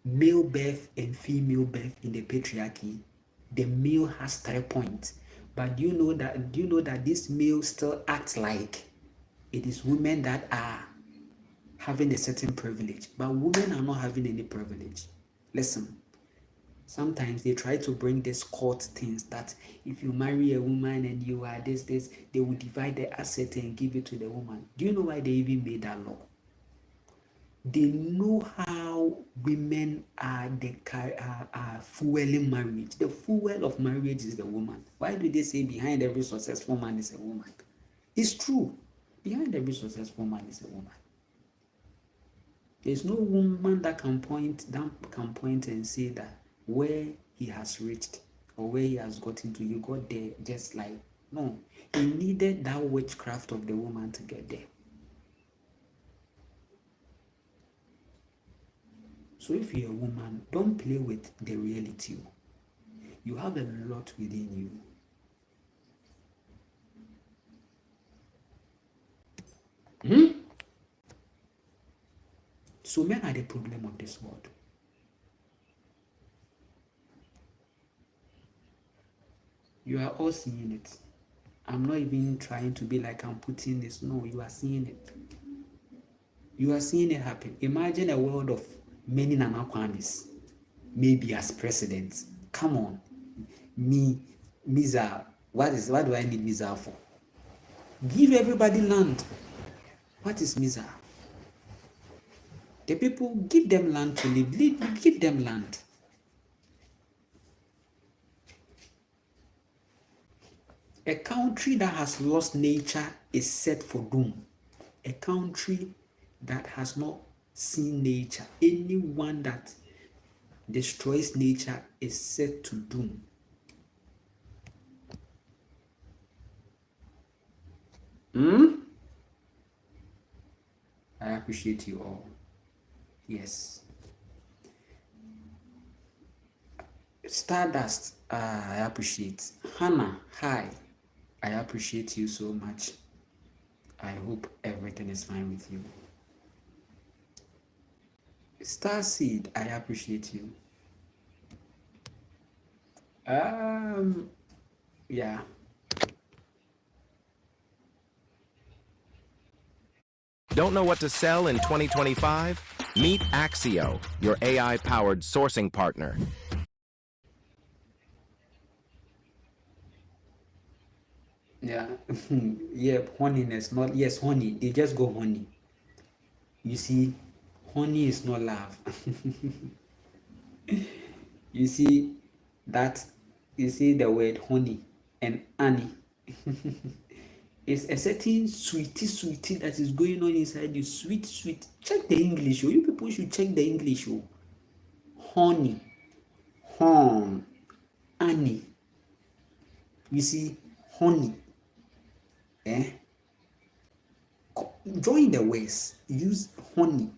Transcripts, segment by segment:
male birth and female birth in the patriarchy, the male has 3 points. But do you know that this male still acts like it is women that are having a certain privilege, but women are not having any privilege. Listen, sometimes they try to bring this court things that if you marry a woman and you are this, they will divide the asset and give it to the woman. Do you know why they even made that law? They know how women are fueling marriage. The fuel of marriage is the woman. Why do they say behind every successful man is a woman? It's true. Behind every successful man is a woman. There's no woman that can point and say that where he has reached or where he has gotten to, you got there just like, no. He needed that witchcraft of the woman to get there. So if you're a woman, don't play with the reality. You have a lot within you. So men are the problem of this world. You are all seeing it. I'm not even trying to be like I'm putting this. No, you are seeing it. You are seeing it happen. Imagine a world of many Nana Kwames, maybe as presidents. Come on. Miza, what do I need Miza for? Give everybody land. What is Miza? The people, give them land to live. Give them land. A country that has lost nature is set for doom. A country that has not seen nature, anyone that destroys nature is set to doom. I appreciate you all. Yes. Stardust, I appreciate. Hannah, hi. I appreciate you so much. I hope everything is fine with you. Starseed, I appreciate you. Yeah. Don't know what to sell in 2025? Meet Axio, your AI-powered sourcing partner. Yeah. Yeah, honeyness, not, yes, honey. They just go honey. You see, honey is not love. You see the word honey and honey. It's a certain sweetie that is going on inside you. Sweet. Check the English. You people should check the English. Honey, horn, honey. You see, honey. Join the words. Use honey.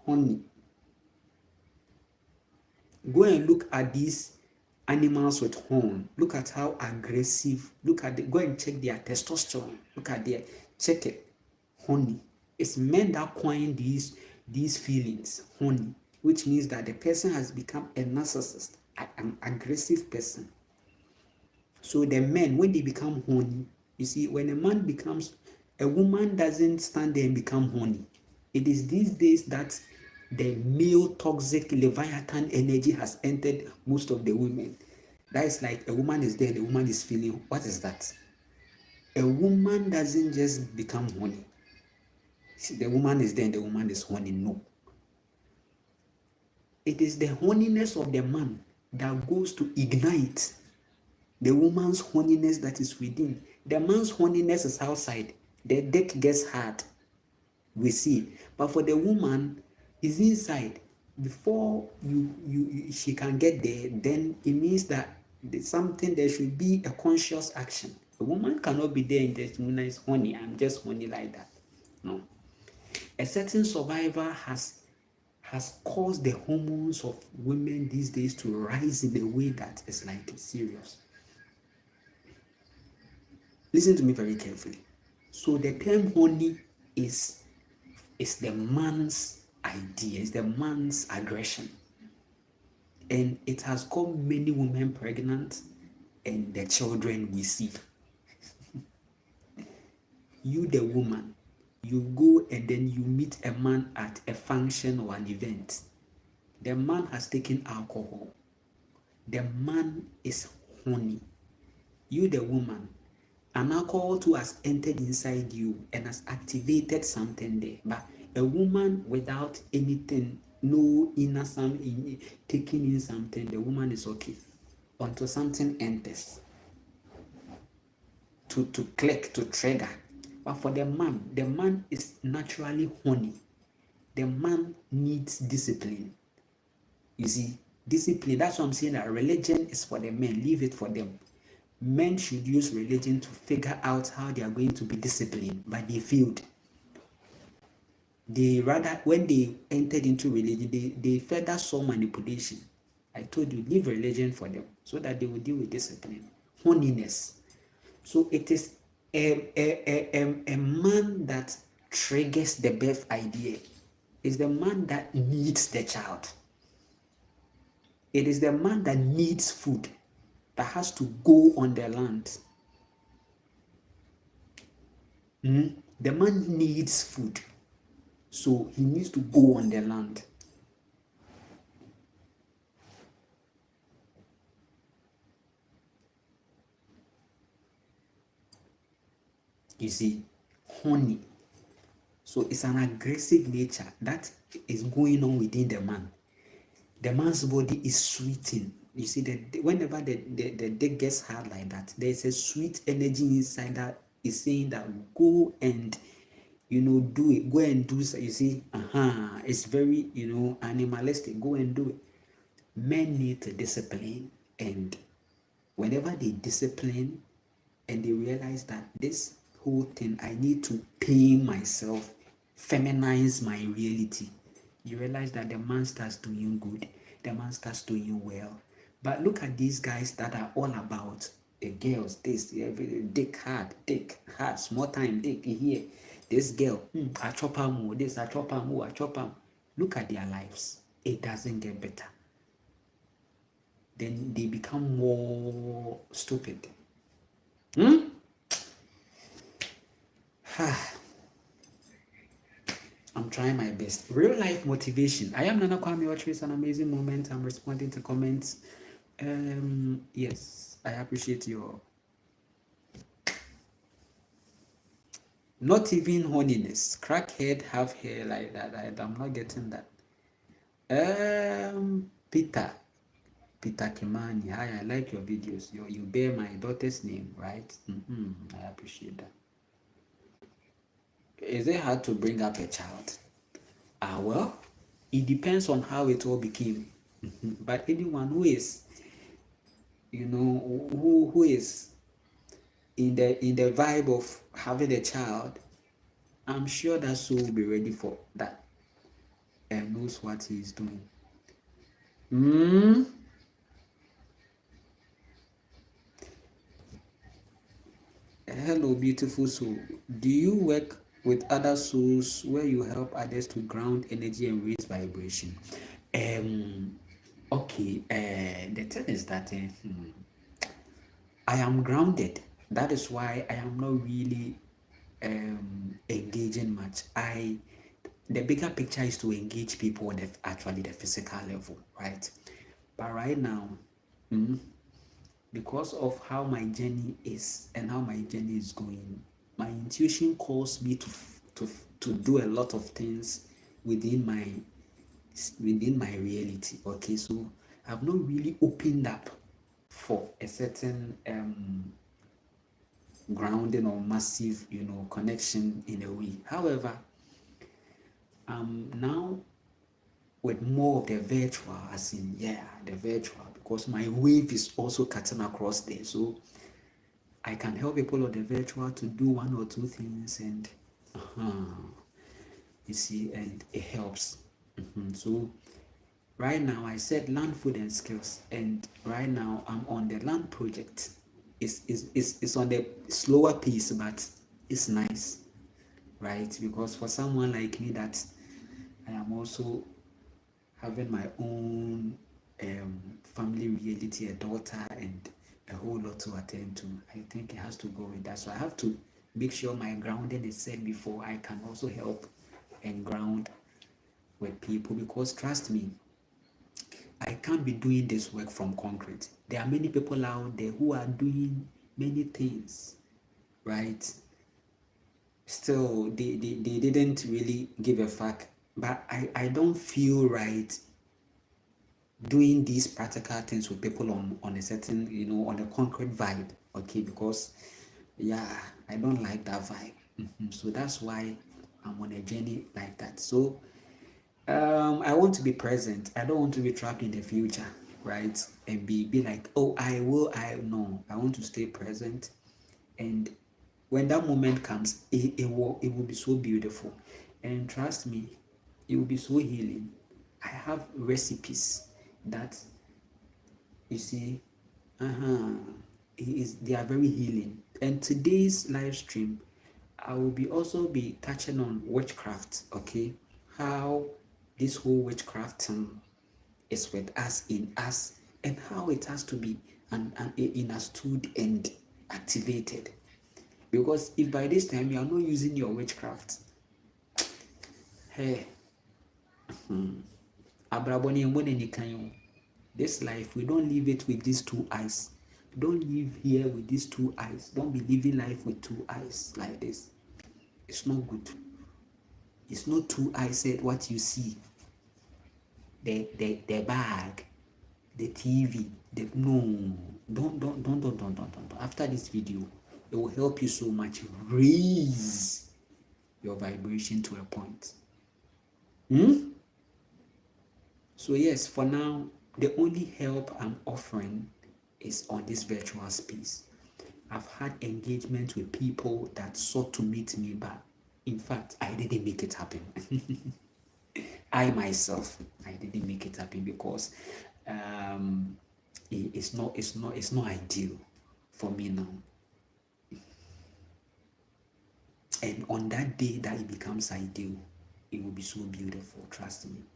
Honey. Go and look at these animals with horn. Look at how aggressive. Go and check their testosterone. Check it. Honey. It's men that coin these feelings. Honey. Which means that the person has become a narcissist, an aggressive person. So the men, when they become horny, you see, when a woman doesn't stand there and become horny. It is these days that the male toxic leviathan energy has entered most of the women. That is like a woman is there, the woman is feeling, what is that? A woman doesn't just become horny. See, the woman is there and the woman is horny. No. It is the horniness of the man that goes to ignite the woman's horniness that is within. The man's horniness is outside. The dick gets hard. We see. But for the woman, is inside. Before she can get there, then it means that there should be a conscious action. A woman cannot be there and just is horny. I'm just horny like that. No. A certain survivor has caused the hormones of women these days to rise in a way that is like serious. Listen to me very carefully. So the term honey is the man's idea. It's the man's aggression. And it has got many women pregnant and the children we see. You, the woman, you go and then you meet a man at a function or an event. The man has taken alcohol. The man is horny. You, the woman, an alcohol too has entered inside you and has activated something there. But a woman without anything, no inner something, taking in something, the woman is okay until something enters to click, to trigger. But for the man is naturally horny. The man needs discipline. You see, discipline, that's what I'm saying, that religion is for the men, leave it for them. Men should use religion to figure out how they are going to be disciplined, but they failed. They rather, when they entered into religion, they further saw manipulation. I told you, leave religion for them so that they will deal with discipline, horniness. So it is a man that triggers the birth idea. It's the man that needs the child. It is the man that needs food, that has to go on the land. The man needs food, so he needs to go on the land. You see, honey. So it's an aggressive nature that is going on within the man. The man's body is sweeting. You see, that whenever the dick gets hard like that, there's a sweet energy inside that is saying that go and, do it. Go and do so. You see, it's very, animalistic. Go and do it. Men need to discipline, and whenever they discipline and they realize that this whole thing, I need to tame myself, feminize my reality, you realize that the man starts doing good, the man starts doing well. But look at these guys that are all about girls, this, every dick hard, small time, dick here. This girl, I chop her more, this, I chop her more, I chop her. Look at their lives. It doesn't get better. Then they become more stupid. I'm trying my best. Real life motivation. I am Nana Kwame Ocho. It's an amazing moment. I'm responding to comments. Yes, I appreciate your. Not even horniness. Crackhead, have hair like that. I'm not getting that. Peter Kimani. Hi, I like your videos. You bear my daughter's name, right? I appreciate that. Is it hard to bring up a child? Well, it depends on how it all became. But anyone who is, who is in the vibe of having a child, I'm sure that soul will be ready for that and knows what he is doing. Hello, beautiful soul. Do you work with other souls where you help others to ground energy and raise vibration? Okay. The thing is that I am grounded. That is why I am not really engaging much. The bigger picture is to engage people on the physical level, right? But right now, because of how my journey is and how my journey is going, my intuition calls me to do a lot of things within my reality. Okay, so I've not really opened up for a certain grounding or massive, connection in a way. However, now with more of the virtual, the virtual, because my wave is also cutting across there, so I can help people on the virtual to do one or two things, and you see, and it helps. So right now, I said land, food, and skills, and right now I'm on the land project. It's on the slower pace, but it's nice, right? Because for someone like me that I am also having my own family reality, a daughter, and a whole lot to attend to. I think it has to go with that. So I have to make sure my grounding is set before I can also help and ground with people, because trust me, I can't be doing this work from concrete. There are many people out there who are doing many things, right? Still, they didn't really give a fuck. But I don't feel right doing these practical things with people on a certain, on a concrete vibe, okay? Because, yeah, I don't like that vibe. So that's why I'm on a journey like that. So, I want to be present. I don't want to be trapped in the future, right? And be like, oh, I no. I want to stay present. And when that moment comes, it will be so beautiful. And trust me, it will be so healing. I have recipes that, you see, they are very healing. And today's live stream, I will be also be touching on witchcraft, okay? How this whole witchcraft is with us, in us, and how it has to be understood and activated. Because if by this time you are not using your witchcraft, hey, abraboni mbone nikanyo. This life, we don't live it with these two eyes. Don't live here with these two eyes. Don't be living life with two eyes like this. It's not good. It's not two eyes said what you see. The bag, the TV, no. Don't. After this video, it will help you so much. Raise your vibration to a point. So yes, for now, the only help I'm offering is on this virtual space. I've had engagement with people that sought to meet me, but in fact, I didn't make it happen. I myself, I didn't make it happen because it's not ideal for me now. And on that day that it becomes ideal, it will be so beautiful, trust me.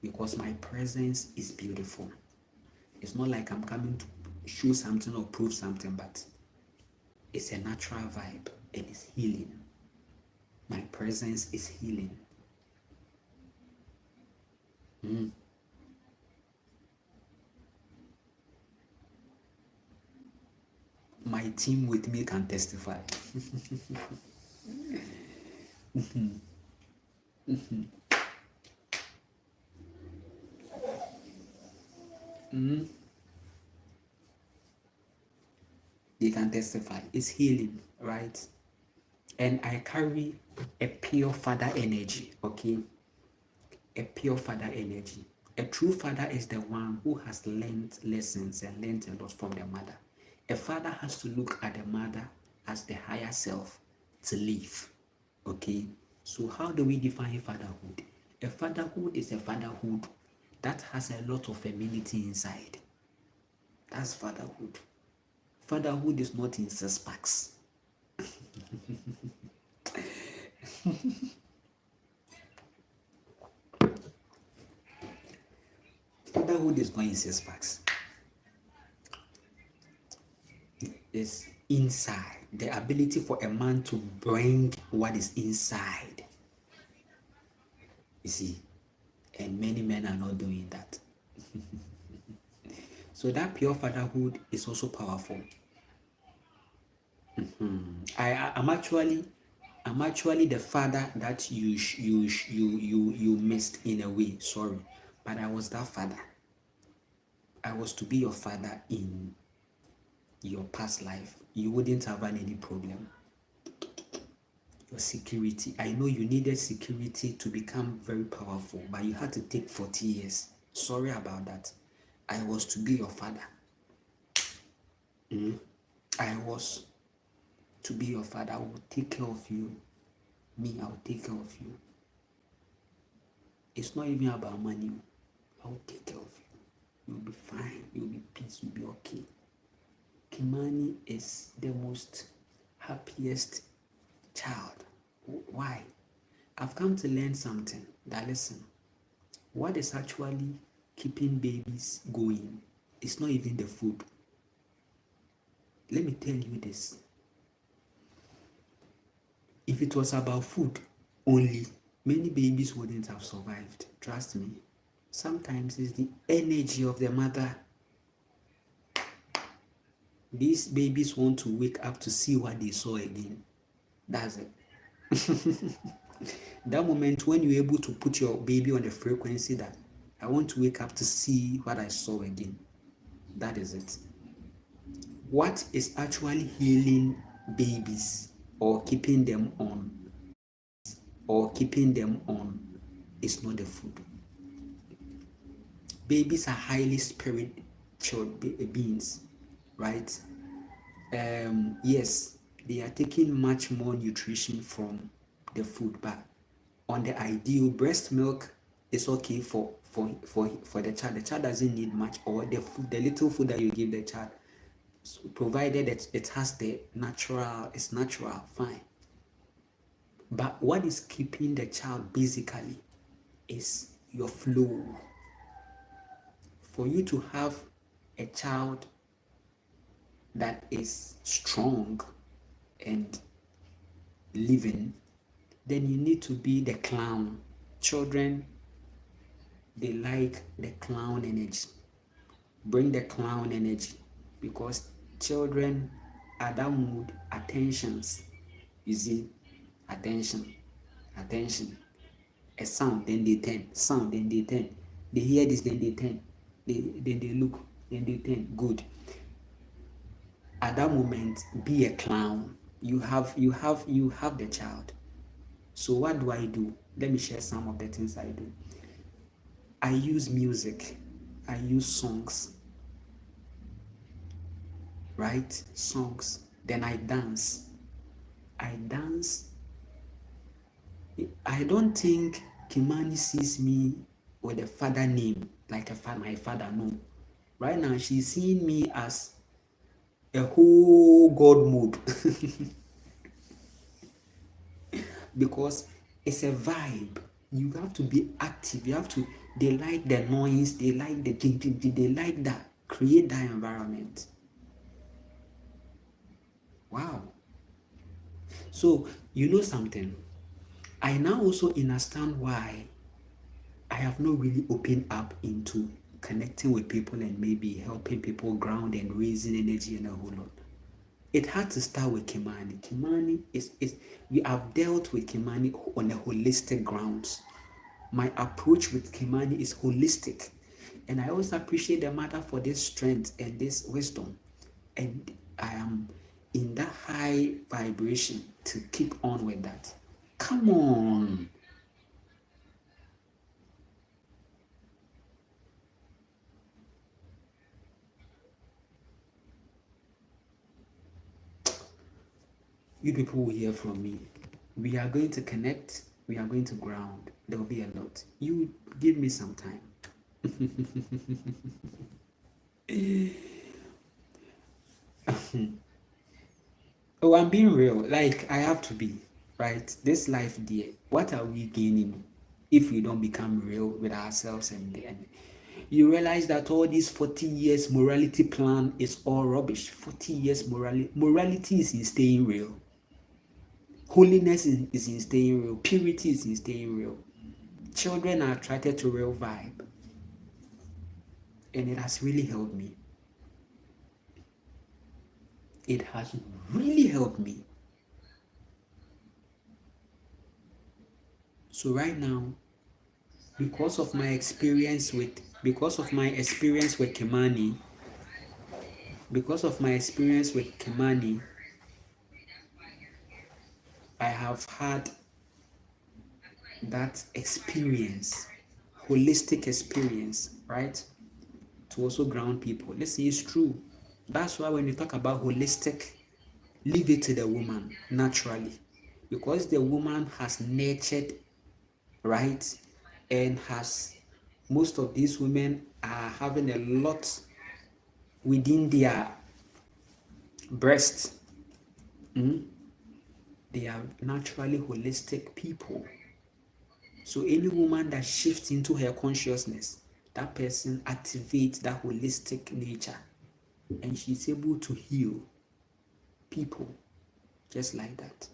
Because my presence is beautiful. It's not like I'm coming to show something or prove something, but it's a natural vibe and it's healing. My presence is healing. My team with me can testify. They can testify. It's healing, right? And I carry a pure father energy, okay? A pure father energy. A true father is the one who has learned lessons and learned a lot from the mother. A father has to look at the mother as the higher self to live, okay? So how do we define fatherhood? A fatherhood is a fatherhood that has a lot of femininity inside. That's fatherhood. Fatherhood is not in six packs. Fatherhood is not in six packs. It's inside. The ability for a man to bring what is inside. You see, and many men are not doing that. So that pure fatherhood is also powerful. I'm actually the father that you missed in a way. Sorry, but I was that father. I was to be your father in your past life. You wouldn't have had any problem. Your security. I know you needed security to become very powerful, but you had to take 40 years. Sorry about that. I was to be your father. I was to be your father. I will take care of you. Me, I will take care of you. It's not even about money. I will take care of you. You'll be fine. You'll be peace. You'll be okay. Kimani is the most happiest child. Why? I've come to learn something. that listen, what is actually keeping babies going is not even the food. Let me tell you this. If it was about food only, many babies wouldn't have survived. Trust me. Sometimes it's the energy of the mother. These babies want to wake up to see what they saw again. That's it. That moment when you're able to put your baby on the frequency that I want to wake up to see what I saw again. That is it. What is actually healing babies or keeping them on is not the food. Babies are highly spiritual beings, right? Yes, they are taking much more nutrition from the food, but on the ideal, breast milk is okay for the child. The child doesn't need much, or the food, the little food that you give the child, so provided that it has the natural, it's natural, fine. But what is keeping the child basically is your flow. For you to have a child that is strong and living, then you need to be the clown. Children, they like the clown energy. Bring the clown energy, because children at that mood, attentions, you see, attention, a sound, then they turn, sound, then they turn, they hear this, then they turn, then they look, then they turn. Good. At that moment, be a clown. You have the child. So what do? Let me share some of the things I do. I use music. I use songs. Right? Songs. Then I dance. I don't think Kimani sees me with a father name, like my father, no. Right now, she's seeing me as a whole God mode. Because it's a vibe. You have to be active. They like the noise, they like the they like that. Create that environment. Wow. So, you know something? I now also understand why I have not really opened up into connecting with people and maybe helping people ground and raising energy and a whole lot. It had to start with Kimani. Kimani is we have dealt with Kimani on a holistic grounds. My approach with Kimani is holistic. And I also appreciate the mother for this strength and this wisdom. And I am in that high vibration to keep on with that. Come on. You people will hear from me. We are going to connect. We are going to ground. There will be a lot. You give me some time. Oh, I'm being real. Like, I have to be, right? This life, dear, what are we gaining if we don't become real with ourselves? And you realize that all these 40 years morality plan is all rubbish. 40 years morality is in staying real. Holiness is in staying real. Purity is in staying real. Children are attracted to real vibe. And it has really helped me. It has really helped me. So right now, because of my experience with Kimani, I have had that experience, holistic experience, right? To also ground people. Listen, it's true. That's why when you talk about holistic, leave it to the woman naturally. Because the woman has nurtured, right? And most of these women are having a lot within their breast. They are naturally holistic people. So any woman that shifts into her consciousness, that person activates that holistic nature, and she's able to heal people just like that.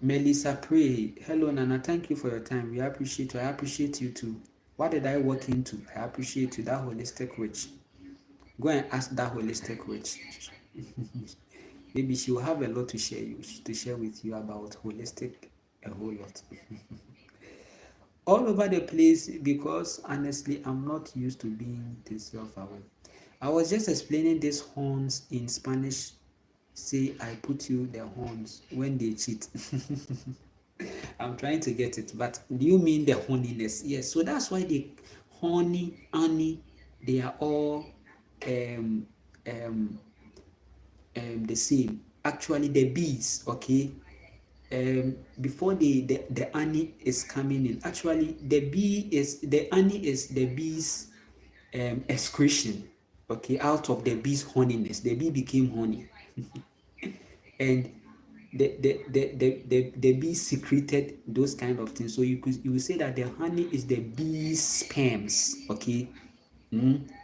Melissa Pray, hello Nana, thank you for your time. We appreciate you. I appreciate you too. What did I walk into? I appreciate you. That holistic witch. Go and ask that holistic witch. Maybe she will have a lot to share with you about holistic, a whole lot. All over the place, because honestly, I'm not used to being this self-aware. I was just explaining these horns in Spanish. Say I put you the horns when they cheat. I'm trying to get it, but do you mean the horniness? Yes. So that's why the honey, honey, they are all um the same. Actually, the bees, okay. Before the honey is coming in, actually the honey is the bees excretion, okay, out of the bee's honiness. The bee became honey, and the bee secreted those kind of things. So you will say that the honey is the bee's sperms, okay.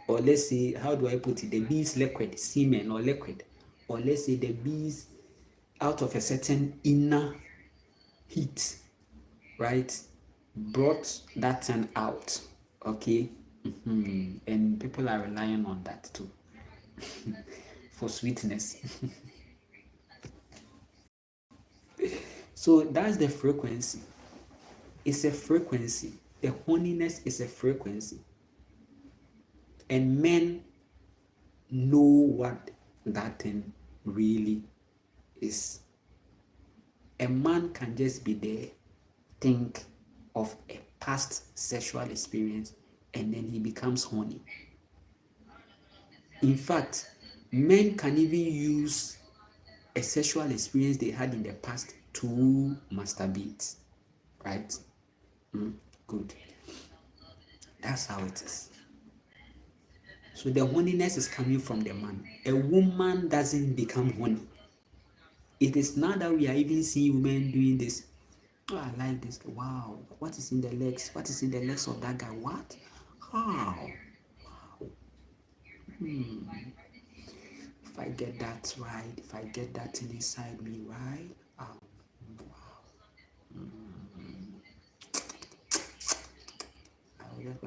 Or let's say, how do I put it, the bee's liquid, semen or liquid, or let's say the bees out of a certain inner heat, right, brought that thing out, okay. And people are relying on that too for sweetness. So that's the frequency. It's a frequency. The honiness is a frequency, and men know what that thing really is. A man can just be there, think of a past sexual experience, and then he becomes horny. In fact, men can even use a sexual experience they had in the past to masturbate, right? Good. That's how it is. So the horniness is coming from the man. A woman doesn't become horny. It is now that we are even seeing women doing this. Oh, I like this. Wow. What is in the legs? What is in the legs of that guy? What? How? If I get that right, if I get that thing inside me, right? I'll just